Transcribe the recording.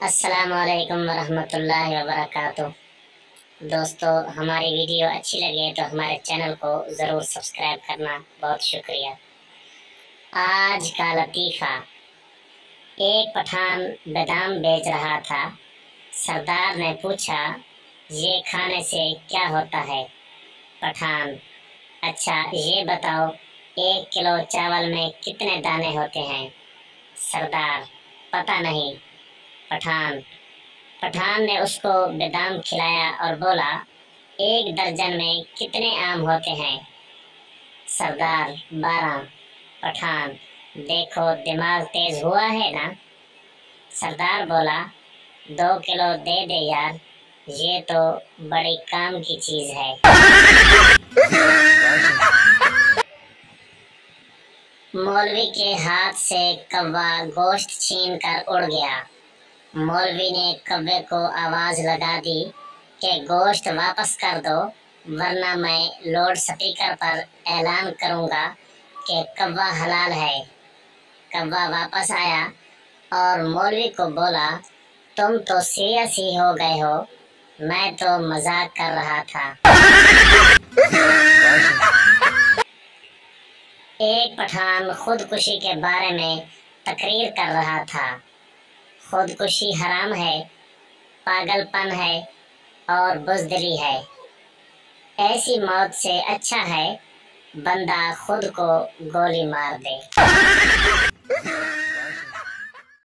السلام علیکم ورحمۃ اللہ وبرکاتہ۔ دوستو، ہماری ویڈیو اچھی لگے تو ہمارے چینل کو ضرور سبسکرائب کرنا، بہت شکریہ۔ آج کا لطیفہ۔ ایک پٹھان بادام بیچ رہا تھا۔ سردار نے پوچھا، یہ کھانے سے کیا ہوتا ہے؟ پٹھان: اچھا یہ بتاؤ 1 کلو چاول میں کتنے دانے ہوتے ہیں؟ سردار: پتہ نہیں۔ پٹھان نے اس کو بادام کھلایا اور بولا، 1 درجن میں کتنے آم ہوتے ہیں؟ سردار: 12۔ پٹھان: دیکھو دماغ تیز ہوا ہے نا؟ سردار بولا، 2 کلو دے دے یار، یہ تو بڑی کام کی چیز ہے۔ مولوی کے ہاتھ سے کوا گوشت چھین کر اڑ گیا۔ مولوی نے کوے کو آواز لگا دی کہ گوشت واپس کر دو، ورنہ میں لاؤڈ سپیکر پر اعلان کروں گا کہ کوا حلال ہے۔ کوا واپس آیا اور مولوی کو بولا، تم تو سیریس ہی ہو گئے ہو، میں تو مذاق کر رہا تھا۔ ایک پٹھان خودکشی کے بارے میں تقریر کر رہا تھا۔ خودکشی حرام ہے، پاگل پن ہے اور بزدلی ہے۔ ایسی موت سے اچھا ہے بندہ خود کو گولی مار دے۔